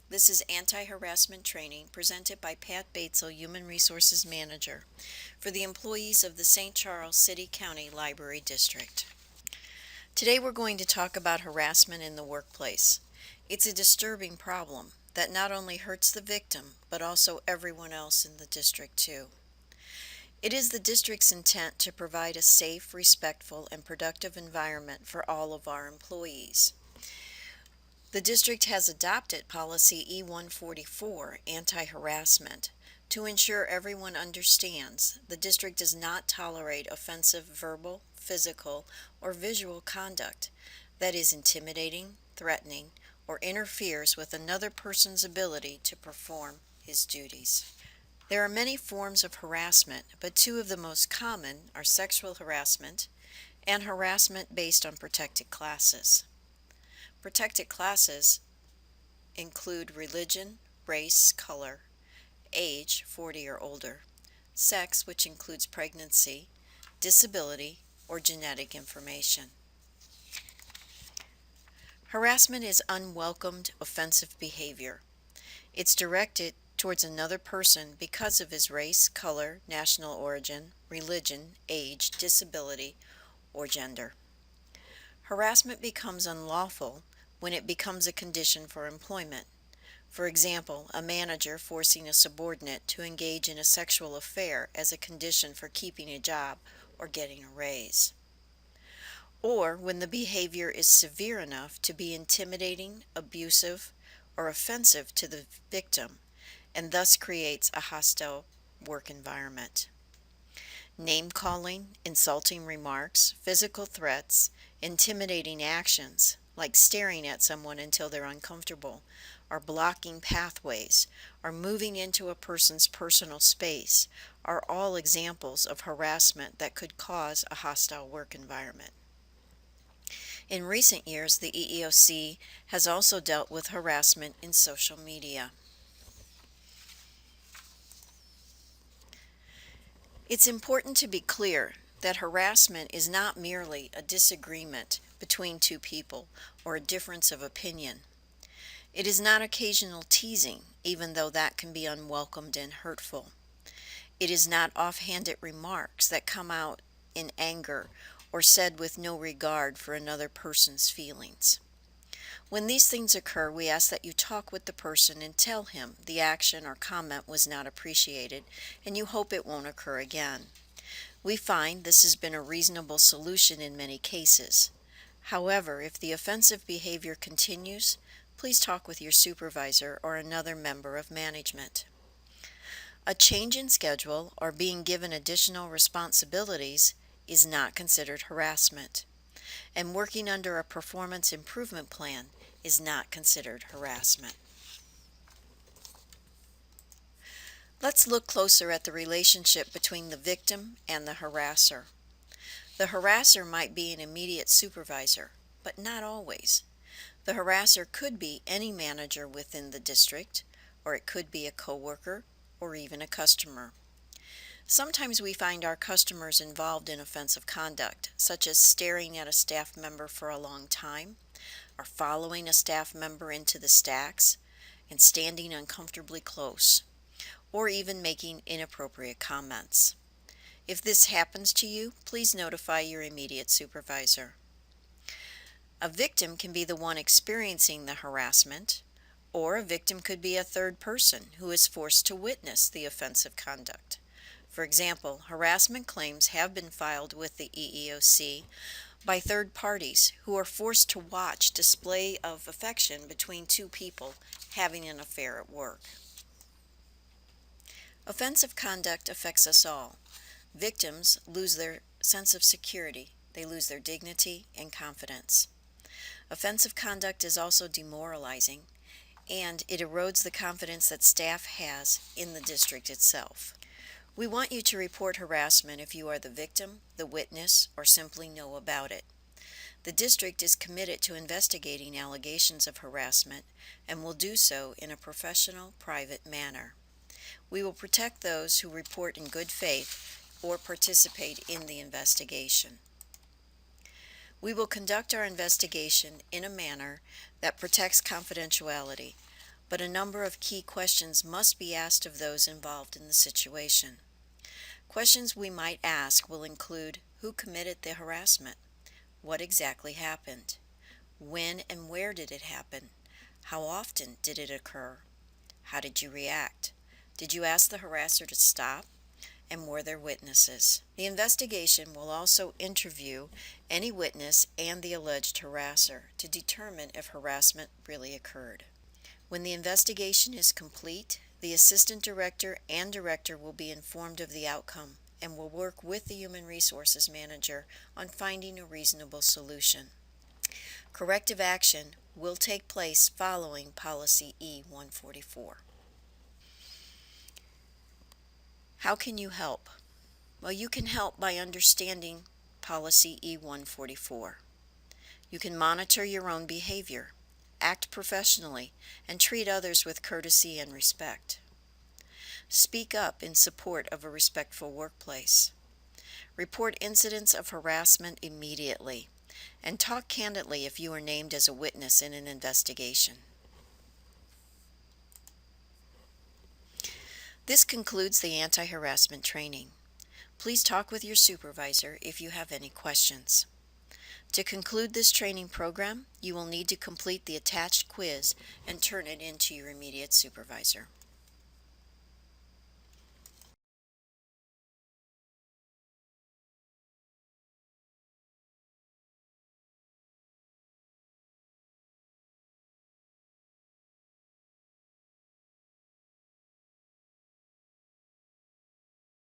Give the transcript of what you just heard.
This is Anti-Harassment Training presented by Pat Batesel, Human Resources Manager, for the employees of the St. Charles City County Library District. Today we're going to talk about harassment in the workplace. It's a disturbing problem that not only hurts the victim, but also everyone else in the district too. It is the district's intent to provide a safe, respectful, and productive environment for all of our employees. The district has adopted Policy E-144, Anti-Harassment, to ensure everyone understands the district does not tolerate offensive verbal, physical, or visual conduct that is intimidating, threatening, or interferes with another person's ability to perform his duties. There are many forms of harassment, but two of the most common are sexual harassment and harassment based on protected classes. Protected classes include religion, race, color, age, 40 or older, sex, which includes pregnancy, disability, or genetic information. Harassment is unwelcomed, offensive behavior. It's directed towards another person because of his race, color, national origin, religion, age, disability, or gender. Harassment becomes unlawful when it becomes a condition for employment. For example, a manager forcing a subordinate to engage in a sexual affair as a condition for keeping a job or getting a raise. Or when the behavior is severe enough to be intimidating, abusive, or offensive to the victim, and thus creates a hostile work environment. Name-calling, insulting remarks, physical threats, intimidating actions, like staring at someone until they're uncomfortable, or blocking pathways, or moving into a person's personal space, are all examples of harassment that could cause a hostile work environment. In recent years, the EEOC has also dealt with harassment in social media. It's important to be clear that harassment is not merely a disagreement between two people or a difference of opinion. It is not occasional teasing, even though that can be unwelcomed and hurtful. It is not offhanded remarks that come out in anger or said with no regard for another person's feelings. When these things occur, we ask that you talk with the person and tell him the action or comment was not appreciated and you hope it won't occur again. We find this has been a reasonable solution in many cases. However, if the offensive behavior continues, please talk with your supervisor or another member of management. A change in schedule or being given additional responsibilities is not considered harassment, and working under a performance improvement plan is not considered harassment. Let's look closer at the relationship between the victim and the harasser. The harasser might be an immediate supervisor, but not always. The harasser could be any manager within the district, or it could be a coworker, or even a customer. Sometimes we find our customers involved in offensive conduct, such as staring at a staff member for a long time, or following a staff member into the stacks and standing uncomfortably close, or even making inappropriate comments. If this happens to you, please notify your immediate supervisor. A victim can be the one experiencing the harassment, or a victim could be a third person who is forced to witness the offensive conduct. For example, harassment claims have been filed with the EEOC by third parties who are forced to watch display of affection between two people having an affair at work. Offensive conduct affects us all. Victims lose their sense of security. They lose their dignity and confidence. Offensive conduct is also demoralizing, and it erodes the confidence that staff has in the district itself. We want you to report harassment if you are the victim, the witness, or simply know about it. The district is committed to investigating allegations of harassment and will do so in a professional, private manner. We will protect those who report in good faith or participate in the investigation. We will conduct our investigation in a manner that protects confidentiality, but a number of key questions must be asked of those involved in the situation. Questions we might ask will include who committed the harassment, what exactly happened, when and where did it happen, how often did it occur, how did you react, did you ask the harasser to stop, and were there witnesses? The investigation will also interview any witness and the alleged harasser to determine if harassment really occurred. When the investigation is complete, the assistant director and director will be informed of the outcome and will work with the human resources manager on finding a reasonable solution. Corrective action will take place following Policy E-144. How can you help? Well, you can help by understanding Policy E-144. You can monitor your own behavior, act professionally, and treat others with courtesy and respect. Speak up in support of a respectful workplace. Report incidents of harassment immediately, and talk candidly if you are named as a witness in an investigation. This concludes the anti-harassment training. Please talk with your supervisor if you have any questions. To conclude this training program, you will need to complete the attached quiz and turn it in to your immediate supervisor.